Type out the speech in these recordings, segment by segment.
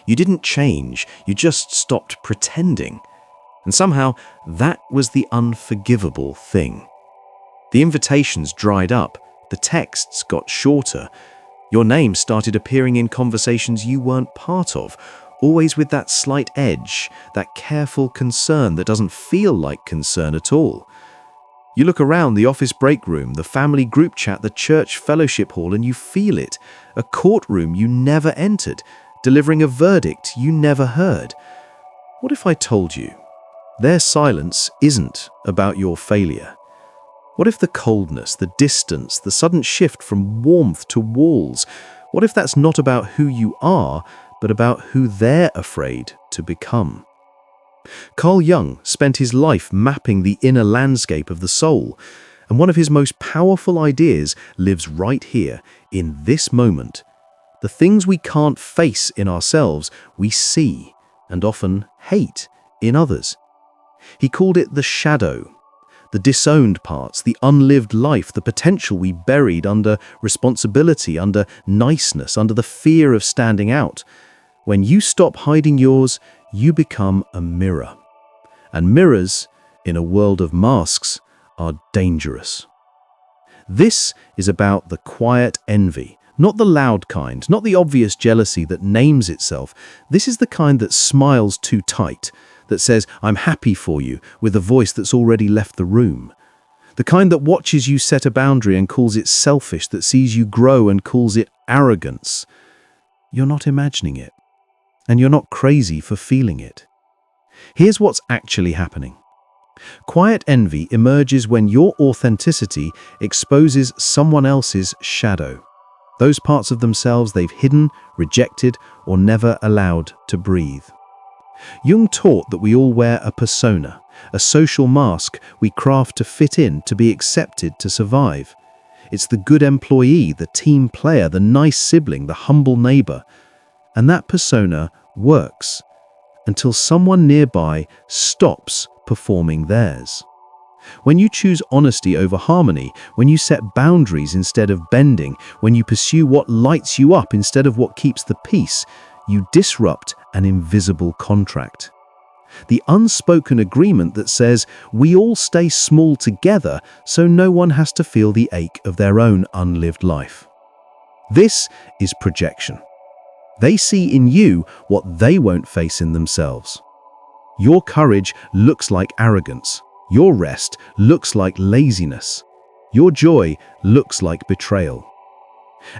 You didn't change, you just stopped pretending. And somehow, that was the unforgivable thing. The invitations dried up, the texts got shorter. Your name started appearing in conversations you weren't part of, always with that slight edge, that careful concern that doesn't feel like concern at all. You look around the office break room, the family group chat, the church fellowship hall, and you feel it. A courtroom you never entered, delivering a verdict you never heard. What if I told you their silence isn't about your failure? What if the coldness, the distance, the sudden shift from warmth to walls, what if that's not about who you are, but about who they're afraid to become? Carl Jung spent his life mapping the inner landscape of the soul, and one of his most powerful ideas lives right here, in this moment. The things we can't face in ourselves, we see, and often hate, in others. He called it the shadow, the disowned parts, the unlived life, the potential we buried under responsibility, under niceness, under the fear of standing out. When you stop hiding yours, you become a mirror. And mirrors, in a world of masks, are dangerous. This is about the quiet envy, not the loud kind, not the obvious jealousy that names itself. This is the kind that smiles too tight, that says, "I'm happy for you," with a voice that's already left the room. The kind that watches you set a boundary and calls it selfish, that sees you grow and calls it arrogance. You're not imagining it. And you're not crazy for feeling it. Here's what's actually happening. Quiet envy emerges when your authenticity exposes someone else's shadow, those parts of themselves they've hidden, rejected, or never allowed to breathe. Jung taught that we all wear a persona, a social mask we craft to fit in, to be accepted, to survive. It's the good employee, the team player, the nice sibling, the humble neighbor. And that persona works until someone nearby stops performing theirs. When you choose honesty over harmony, when you set boundaries instead of bending, when you pursue what lights you up instead of what keeps the peace, you disrupt an invisible contract. The unspoken agreement that says we all stay small together so no one has to feel the ache of their own unlived life. This is projection. They see in you what they won't face in themselves. Your courage looks like arrogance. Your rest looks like laziness. Your joy looks like betrayal.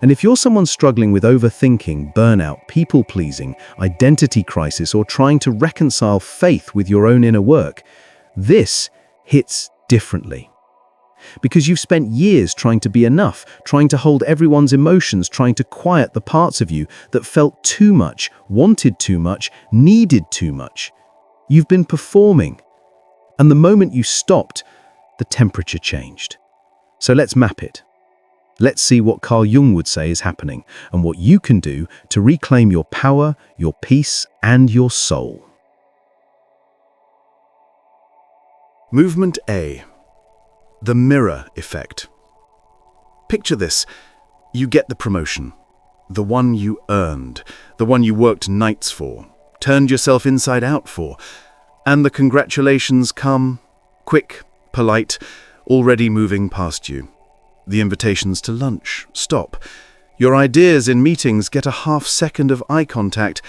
And if you're someone struggling with overthinking, burnout, people-pleasing, identity crisis, or trying to reconcile faith with your own inner work, this hits differently. Because you've spent years trying to be enough, trying to hold everyone's emotions, trying to quiet the parts of you that felt too much, wanted too much, needed too much. You've been performing. And the moment you stopped, the temperature changed. So let's map it. Let's see what Carl Jung would say is happening and what you can do to reclaim your power, your peace, and your soul. Movement A. The mirror effect. Picture this. You get the promotion. The one you earned. The one you worked nights for. Turned yourself inside out for. And the congratulations come, quick, polite, already moving past you. The invitations to lunch stop. Your ideas in meetings get a half second of eye contact.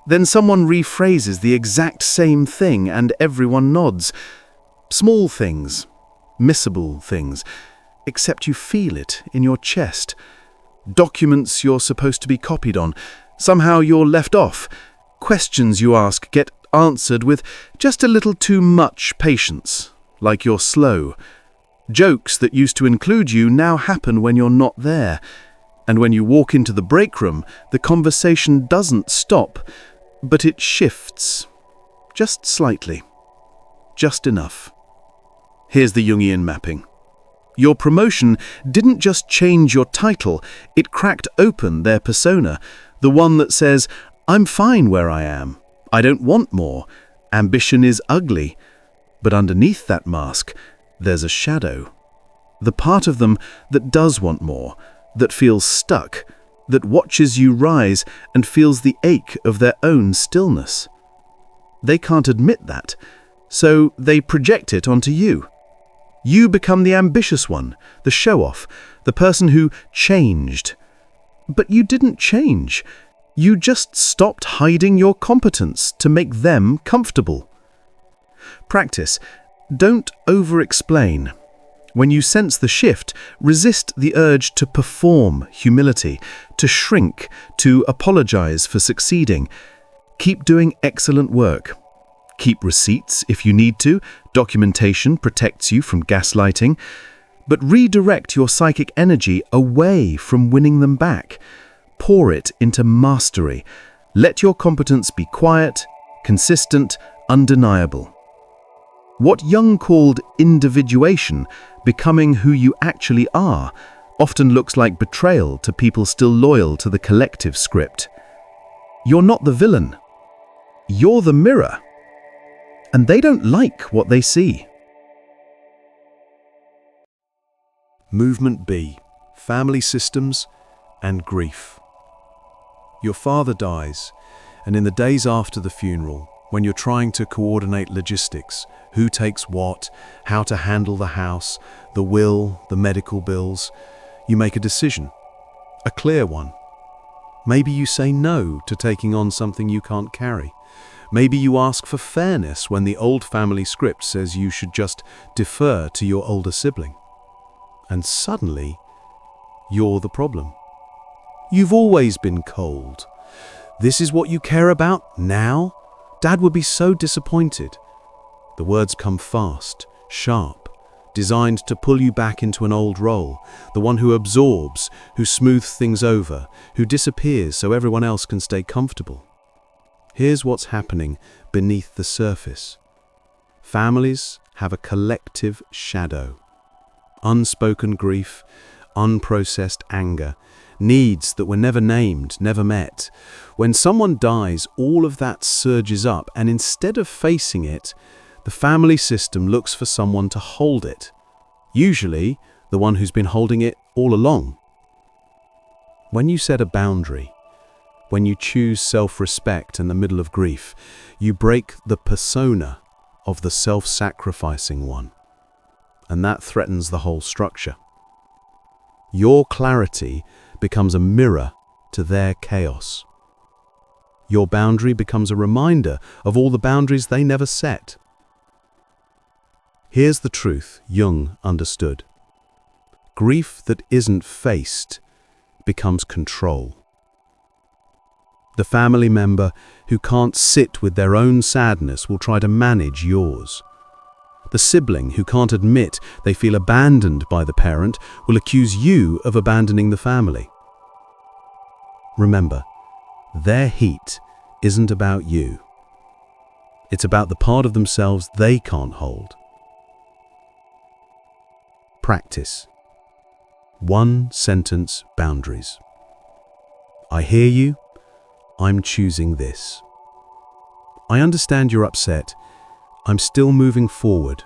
Then someone rephrases the exact same thing and everyone nods. Small things. Missable things, except you feel it in your chest. Documents you're supposed to be copied on, somehow you're left off. Questions you ask get answered with just a little too much patience, like you're slow. Jokes that used to include you now happen when you're not there. And when you walk into the break room, the conversation doesn't stop, but it shifts. Just slightly. Just enough. Here's the Jungian mapping. Your promotion didn't just change your title, it cracked open their persona, the one that says, "I'm fine where I am. I don't want more. Ambition is ugly." But underneath that mask, there's a shadow. The part of them that does want more, that feels stuck, that watches you rise and feels the ache of their own stillness. They can't admit that, so they project it onto you. You become the ambitious one, the show-off, the person who changed. But you didn't change. You just stopped hiding your competence to make them comfortable. Practice. Don't over-explain. When you sense the shift, resist the urge to perform humility, to shrink, to apologize for succeeding. Keep doing excellent work. Keep receipts if you need to. Documentation protects you from gaslighting. But redirect your psychic energy away from winning them back. Pour it into mastery. Let your competence be quiet, consistent, undeniable. What Jung called individuation, becoming who you actually are, often looks like betrayal to people still loyal to the collective script. You're not the villain. You're the mirror. And they don't like what they see. Movement B. Family systems and grief. Your father dies, and in the days after the funeral, when you're trying to coordinate logistics, who takes what, how to handle the house, the will, the medical bills, you make a decision, a clear one. Maybe you say no to taking on something you can't carry. Maybe you ask for fairness when the old family script says you should just defer to your older sibling. And suddenly, you're the problem. You've always been cold. This is what you care about now? Dad would be so disappointed. The words come fast, sharp, designed to pull you back into an old role, the one who absorbs, who smooths things over, who disappears so everyone else can stay comfortable. Here's what's happening beneath the surface. Families have a collective shadow. Unspoken grief, unprocessed anger, needs that were never named, never met. When someone dies, all of that surges up, and instead of facing it, the family system looks for someone to hold it. Usually, the one who's been holding it all along. When you set a boundary, when you choose self-respect in the middle of grief, you break the persona of the self-sacrificing one. And that threatens the whole structure. Your clarity becomes a mirror to their chaos. Your boundary becomes a reminder of all the boundaries they never set. Here's the truth Jung understood. Grief that isn't faced becomes control. The family member who can't sit with their own sadness will try to manage yours. The sibling who can't admit they feel abandoned by the parent will accuse you of abandoning the family. Remember, their heat isn't about you. It's about the part of themselves they can't hold. Practice. 1-sentence boundaries. I hear you. I'm choosing this. I understand you're upset. I'm still moving forward.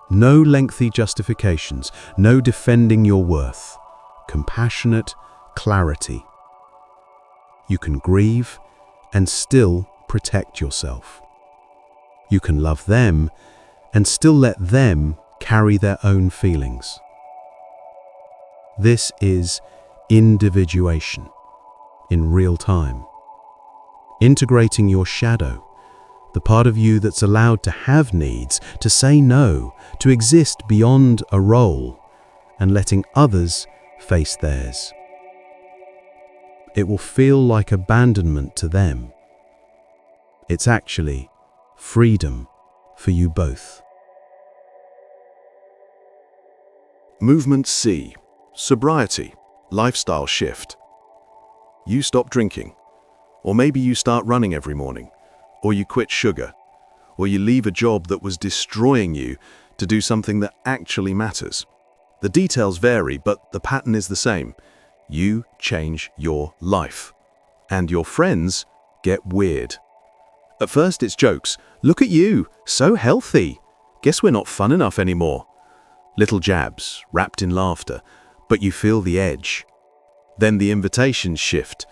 No lengthy justifications, no defending your worth. Compassionate clarity. You can grieve and still protect yourself. You can love them and still let them carry their own feelings. This is individuation in real time. Integrating your shadow, the part of you that's allowed to have needs, to say no, to exist beyond a role, and letting others face theirs. It will feel like abandonment to them. It's actually freedom for you both. Movement C. Sobriety. Lifestyle shift. You stop drinking. Or maybe you start running every morning. Or you quit sugar. Or you leave a job that was destroying you to do something that actually matters. The details vary, but the pattern is the same. You change your life. And your friends get weird. At first it's jokes. Look at you, so healthy. Guess we're not fun enough anymore. Little jabs, wrapped in laughter, but you feel the edge. Then the invitations shift.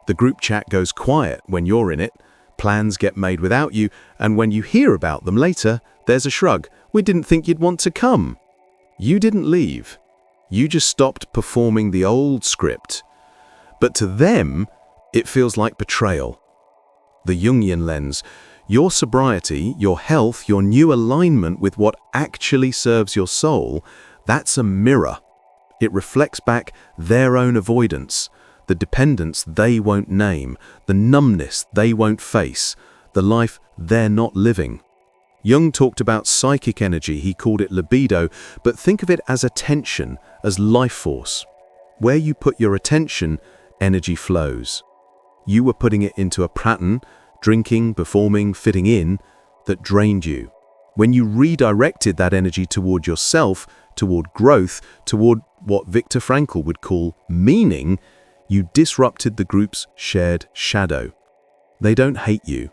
The group chat goes quiet when you're in it. Plans get made without you, and when you hear about them later, there's a shrug. We didn't think you'd want to come. You didn't leave. You just stopped performing the old script. But to them, it feels like betrayal. The Jungian lens, your sobriety, your health, your new alignment with what actually serves your soul, that's a mirror. It reflects back their own avoidance, the dependence they won't name, the numbness they won't face, the life they're not living. Jung talked about psychic energy, he called it libido, but think of it as attention, as life force. Where you put your attention, energy flows. You were putting it into a pattern, drinking, performing, fitting in, that drained you. When you redirected that energy toward yourself, toward growth, toward what Viktor Frankl would call meaning, you disrupted the group's shared shadow. They don't hate you.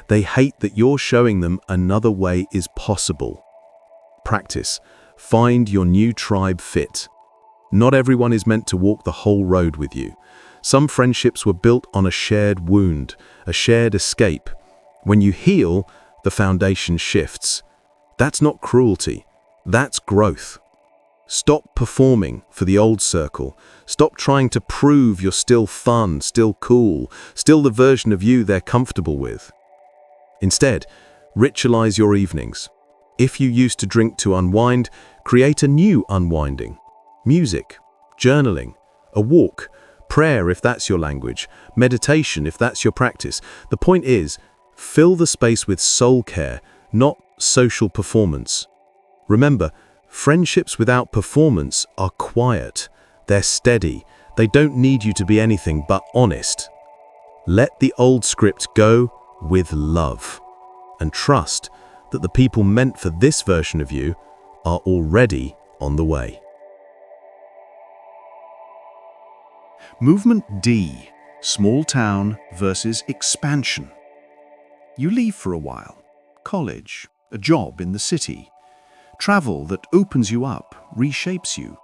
They hate that you're showing them another way is possible. Practice. Find your new tribe fit. Not everyone is meant to walk the whole road with you. Some friendships were built on a shared wound, a shared escape. When you heal, the foundation shifts. That's not cruelty. That's growth. Stop performing for the old circle. Stop trying to prove you're still fun, still cool, still the version of you they're comfortable with. Instead, ritualize your evenings. If you used to drink to unwind, create a new unwinding. Music, journaling, a walk, prayer if that's your language, meditation if that's your practice. The point is, fill the space with soul care, not social performance. Remember, friendships without performance are quiet. They're steady. They don't need you to be anything but honest. Let the old script go with love, and trust that the people meant for this version of you are already on the way. Movement D, small town versus expansion. You leave for a while. College, a job in the city. Travel that opens you up, reshapes you.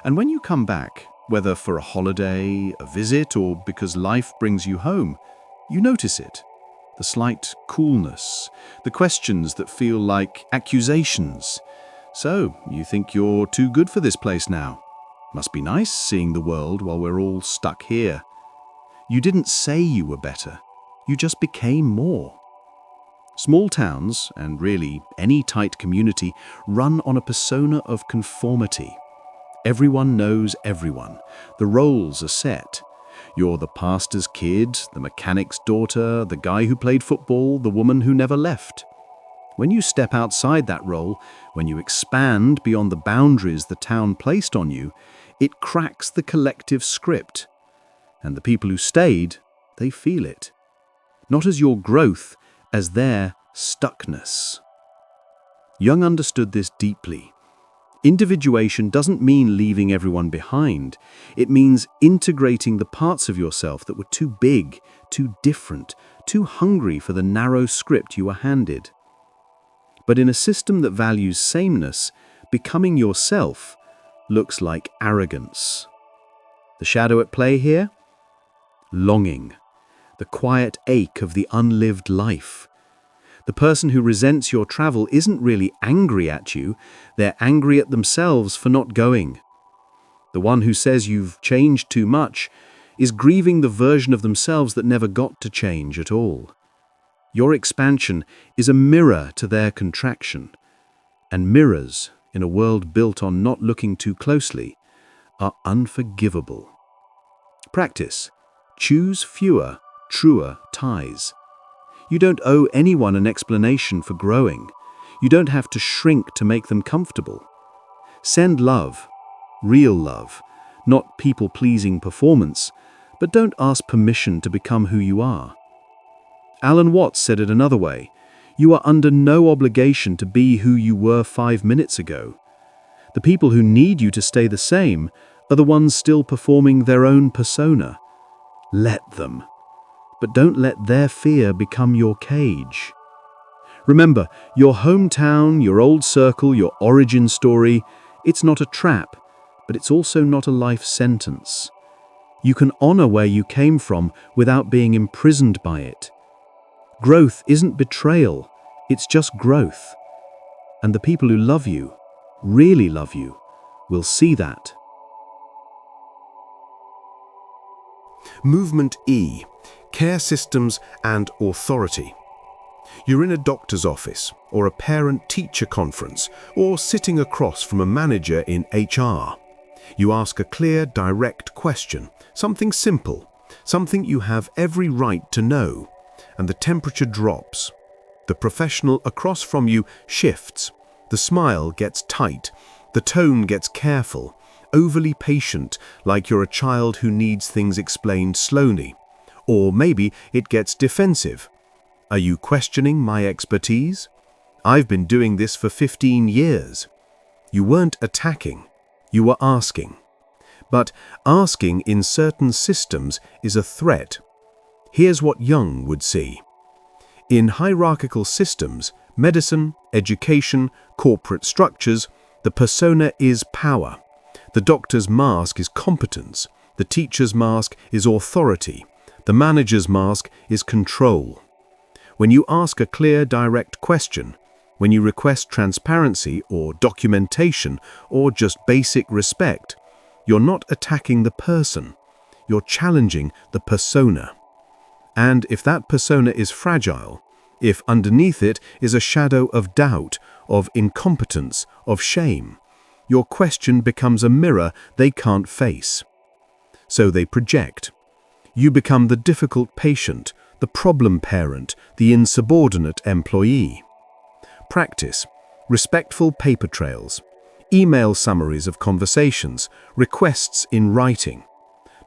And when you come back, whether for a holiday, a visit, or because life brings you home, you notice it. The slight coolness, the questions that feel like accusations. So, you think you're too good for this place now. Must be nice seeing the world while we're all stuck here. You didn't say you were better. You just became more. Small towns, and really any tight community, run on a persona of conformity. Everyone knows everyone. The roles are set. You're the pastor's kid, the mechanic's daughter, the guy who played football, the woman who never left. When you step outside that role, when you expand beyond the boundaries the town placed on you, it cracks the collective script. And the people who stayed, they feel it. Not as your growth, as their stuckness. Jung understood this deeply. Individuation doesn't mean leaving everyone behind. It means integrating the parts of yourself that were too big, too different, too hungry for the narrow script you were handed. But in a system that values sameness, becoming yourself looks like arrogance. The shadow at play here? Longing. The quiet ache of the unlived life. The person who resents your travel isn't really angry at you, they're angry at themselves for not going. The one who says you've changed too much is grieving the version of themselves that never got to change at all. Your expansion is a mirror to their contraction, and mirrors, in a world built on not looking too closely, are unforgivable. Practice. Choose fewer, truer ties. You don't owe anyone an explanation for growing. You don't have to shrink to make them comfortable. Send love, real love, not people-pleasing performance, but don't ask permission to become who you are. Alan Watts said it another way. You are under no obligation to be who you were 5 minutes ago. The people who need you to stay the same are the ones still performing their own persona. Let them. But don't let their fear become your cage. Remember, your hometown, your old circle, your origin story, it's not a trap, but it's also not a life sentence. You can honor where you came from without being imprisoned by it. Growth isn't betrayal, it's just growth. And the people who love you, really love you, will see that. Movement E, care systems and authority. You're in a doctor's office, or a parent-teacher conference, or sitting across from a manager in HR. You ask a clear, direct question, something simple, something you have every right to know, and the temperature drops. The professional across from you shifts. The smile gets tight. The tone gets careful, overly patient, like you're a child who needs things explained slowly. Or maybe it gets defensive. Are you questioning my expertise? I've been doing this for 15 years. You weren't attacking, you were asking. But asking in certain systems is a threat. Here's what Jung would see. In hierarchical systems, medicine, education, corporate structures, the persona is power. The doctor's mask is competence. The teacher's mask is authority. The manager's mask is control. When you ask a clear, direct question, when you request transparency or documentation or just basic respect, you're not attacking the person, you're challenging the persona. And if that persona is fragile, if underneath it is a shadow of doubt, of incompetence, of shame, your question becomes a mirror they can't face. So they project. You become the difficult patient, the problem parent, the insubordinate employee. Practice. Respectful paper trails. Email summaries of conversations, requests in writing.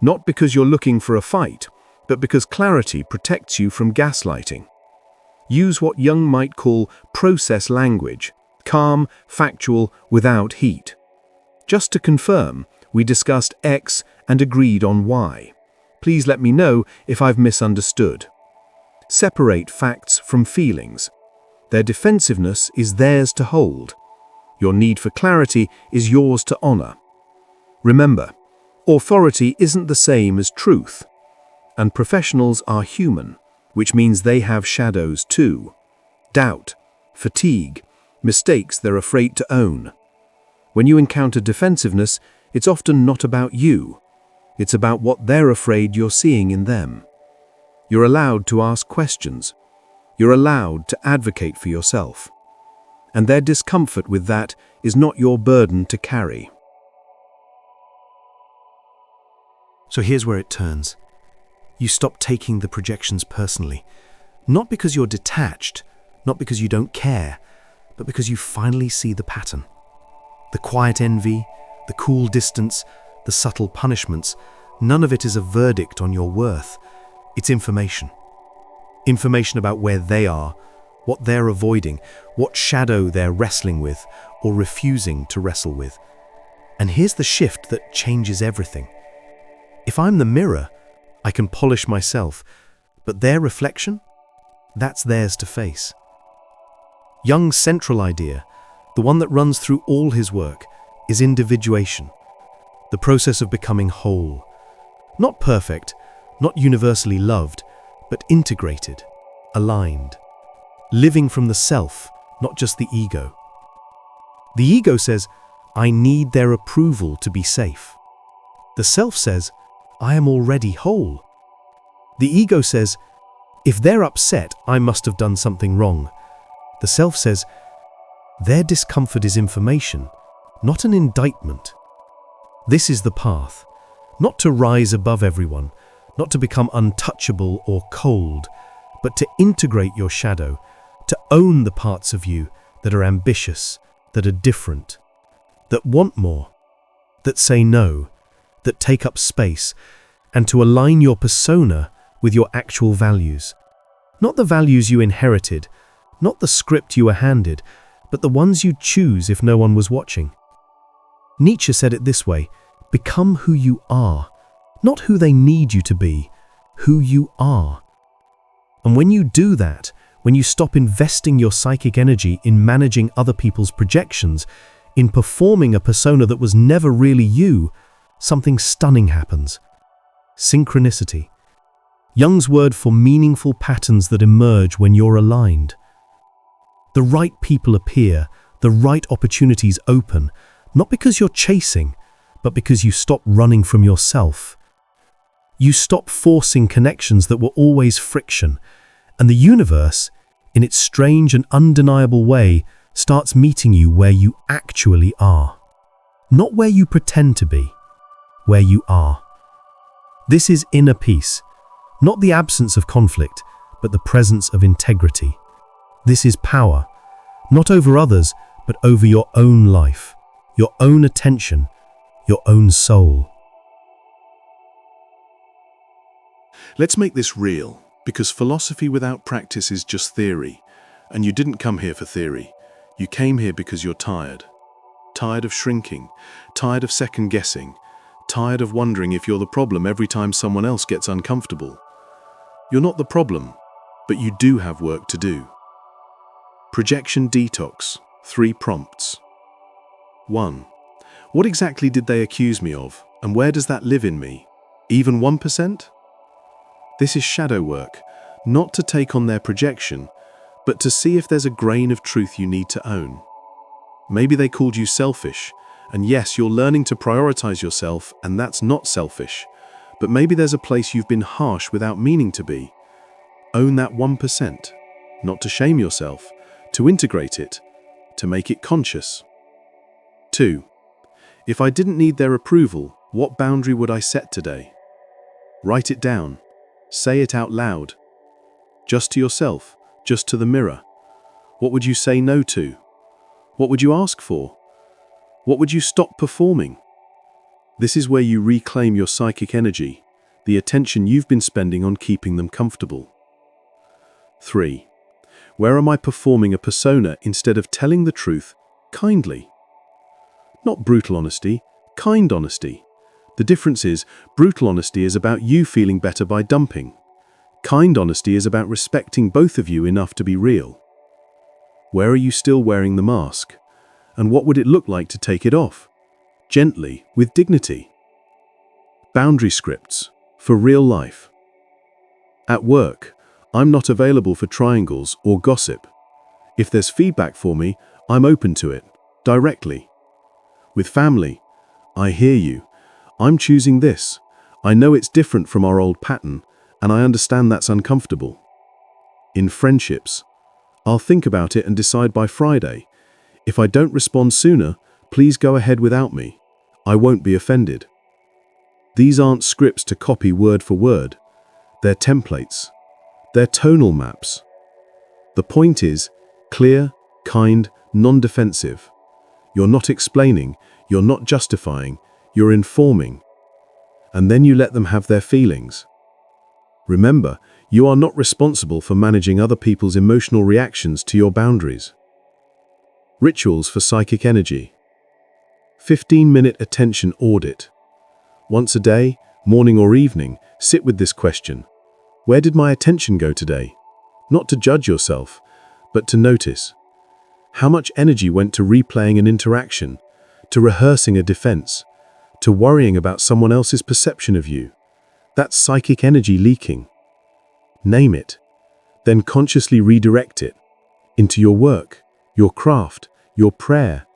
Not because you're looking for a fight, but because clarity protects you from gaslighting. Use what Jung might call process language, calm, factual, without heat. Just to confirm, we discussed X and agreed on Y. Please let me know if I've misunderstood. Separate facts from feelings. Their defensiveness is theirs to hold. Your need for clarity is yours to honor. Remember, authority isn't the same as truth. And professionals are human, which means they have shadows too. Doubt, fatigue, mistakes they're afraid to own. When you encounter defensiveness, it's often not about you. It's about what they're afraid you're seeing in them. You're allowed to ask questions. You're allowed to advocate for yourself. And their discomfort with that is not your burden to carry. So here's where it turns. You stop taking the projections personally. Not because you're detached, not because you don't care, but because you finally see the pattern. The quiet envy, the cool distance, the subtle punishments, none of it is a verdict on your worth. It's information. Information about where they are, what they're avoiding, what shadow they're wrestling with or refusing to wrestle with. And here's the shift that changes everything. If I'm the mirror, I can polish myself, but their reflection, that's theirs to face. Jung's central idea, the one that runs through all his work, is individuation, the process of becoming whole. Not perfect, not universally loved, but integrated, aligned. Living from the self, not just the ego. The ego says, I need their approval to be safe. The self says, I am already whole. The ego says, if they're upset, I must have done something wrong. The self says, their discomfort is information, not an indictment. This is the path, not to rise above everyone, not to become untouchable or cold, but to integrate your shadow, to own the parts of you that are ambitious, that are different, that want more, that say no, that take up space, and to align your persona with your actual values. Not the values you inherited, not the script you were handed, but the ones you'd choose if no one was watching. Nietzsche said it this way, become who you are, not who they need you to be, who you are. And when you do that, when you stop investing your psychic energy in managing other people's projections, in performing a persona that was never really you, something stunning happens. synchronicity. Jung's word for meaningful patterns that emerge when you're aligned. The right people appear, the right opportunities open, not because you're chasing, but because you stop running from yourself. You stop forcing connections that were always friction, and the universe, in its strange and undeniable way, starts meeting you where you actually are. Not where you pretend to be, where you are. This is inner peace, not the absence of conflict, but the presence of integrity. This is power, not over others, but over your own life, your own attention, your own soul. Let's make this real, because philosophy without practice is just theory. And you didn't come here for theory. You came here because you're tired. Tired of shrinking, tired of second-guessing, tired of wondering if you're the problem every time someone else gets uncomfortable. You're not the problem, but you do have work to do. Projection detox, 3 prompts. 1. What exactly did they accuse me of, and where does that live in me? Even 1%? This is shadow work, not to take on their projection, but to see if there's a grain of truth you need to own. Maybe they called you selfish, and yes, you're learning to prioritize yourself, and that's not selfish. But maybe there's a place you've been harsh without meaning to be. Own that 1%, not to shame yourself, to integrate it, to make it conscious. 2. If I didn't need their approval, what boundary would I set today? Write it down. Say it out loud. Just to yourself, just to the mirror. What would you say no to? What would you ask for? What would you stop performing? This is where you reclaim your psychic energy, the attention you've been spending on keeping them comfortable. 3. Where am I performing a persona instead of telling the truth kindly? Not brutal honesty, kind honesty. The difference is, brutal honesty is about you feeling better by dumping. Kind honesty is about respecting both of you enough to be real. Where are you still wearing the mask? And what would it look like to take it off? Gently, with dignity. Boundary scripts, for real life. At work, I'm not available for triangles or gossip. If there's feedback for me, I'm open to it, directly. With family, I hear you. I'm choosing this. I know it's different from our old pattern, and I understand that's uncomfortable. In friendships, I'll think about it and decide by Friday. If I don't respond sooner, please go ahead without me. I won't be offended. These aren't scripts to copy word for word. They're templates. They're tonal maps. The point is, clear, kind, non-defensive. You're not explaining, you're not justifying, you're informing. And then you let them have their feelings. Remember, you are not responsible for managing other people's emotional reactions to your boundaries. Rituals for psychic energy. 15-minute attention audit. Once a day, morning or evening, sit with this question. Where did my attention go today? Not to judge yourself, but to notice. How much energy went to replaying an interaction, to rehearsing a defense, to worrying about someone else's perception of you? That's psychic energy leaking. Name it, then consciously redirect it into your work, your craft, your prayer,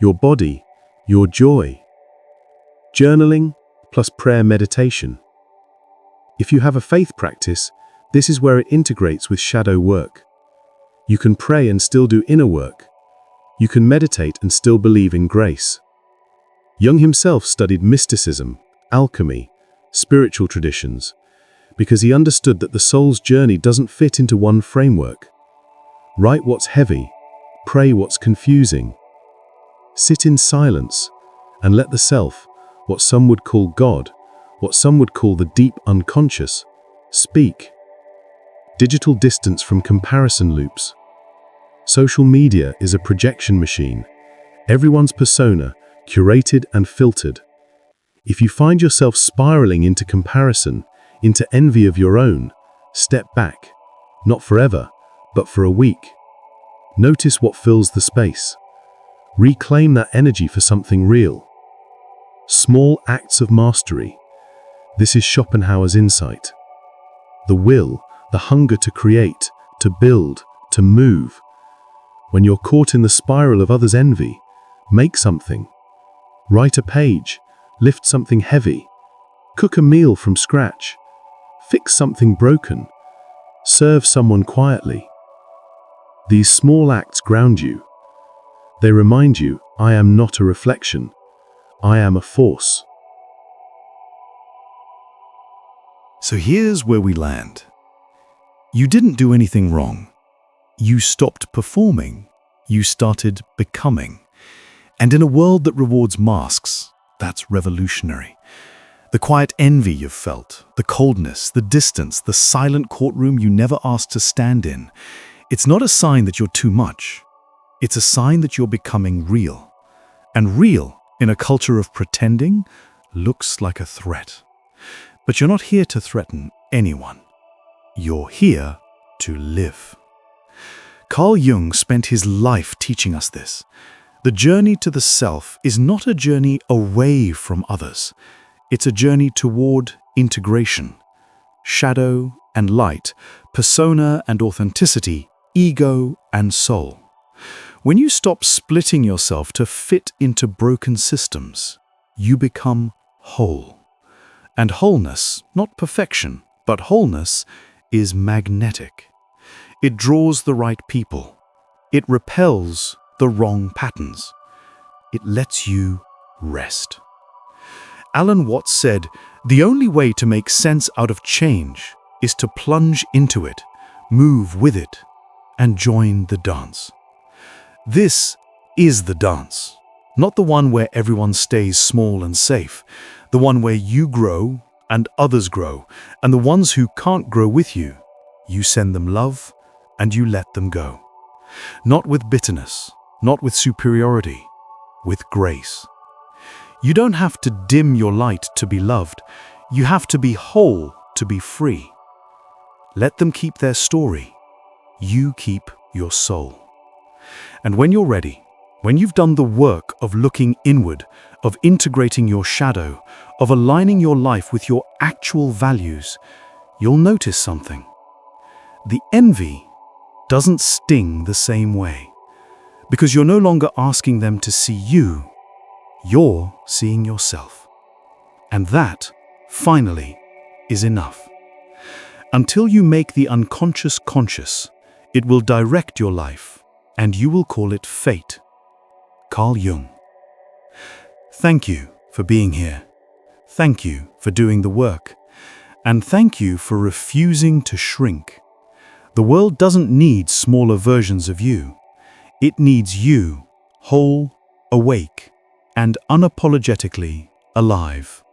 your body, your joy. Journaling plus prayer meditation. If you have a faith practice, this is where it integrates with shadow work. You can pray and still do inner work. You can meditate and still believe in grace. Jung himself studied mysticism, alchemy, spiritual traditions, because he understood that the soul's journey doesn't fit into one framework. Write what's heavy, pray what's confusing. Sit in silence and let the self, what some would call God, what some would call the deep unconscious, speak. Digital distance from comparison loops. Social media is a projection machine. Everyone's persona, curated and filtered. If you find yourself spiraling into comparison, into envy of your own, step back. Not forever, but for a week. Notice what fills the space. Reclaim that energy for something real. Small acts of mastery. This is Schopenhauer's insight. The will, the hunger to create, to build, to move. When you're caught in the spiral of others' envy, make something. Write a page, lift something heavy, cook a meal from scratch, fix something broken, serve someone quietly. These small acts ground you. They remind you, I am not a reflection. I am a force. So here's where we land. You didn't do anything wrong. You stopped performing. You started becoming. And in a world that rewards masks, that's revolutionary. The quiet envy you've felt, the coldness, the distance, the silent courtroom you never asked to stand in, it's not a sign that you're too much. It's a sign that you're becoming real. And real, in a culture of pretending, looks like a threat. But you're not here to threaten anyone. You're here to live. Carl Jung spent his life teaching us this. The journey to the self is not a journey away from others. It's a journey toward integration. Shadow and light, persona and authenticity, ego and soul. When you stop splitting yourself to fit into broken systems, you become whole. And wholeness, not perfection, but wholeness, is magnetic. It draws the right people. It repels the wrong patterns. It lets you rest. Alan Watts said, "The only way to make sense out of change is to plunge into it, move with it, and join the dance." This is the dance, not the one where everyone stays small and safe, the one where you grow and others grow, and the ones who can't grow with you, you send them love and you let them go. Not with bitterness, not with superiority, with grace. You don't have to dim your light to be loved. You have to be whole to be free. Let them keep their story. You keep your soul. And when you're ready, when you've done the work of looking inward, of integrating your shadow, of aligning your life with your actual values, you'll notice something. The envy doesn't sting the same way, because you're no longer asking them to see you, you're seeing yourself. And that, finally, is enough. Until you make the unconscious conscious, it will direct your life, and you will call it fate. Carl Jung. Thank you for being here. Thank you for doing the work. And thank you for refusing to shrink. The world doesn't need smaller versions of you. It needs you, whole, awake, and unapologetically alive.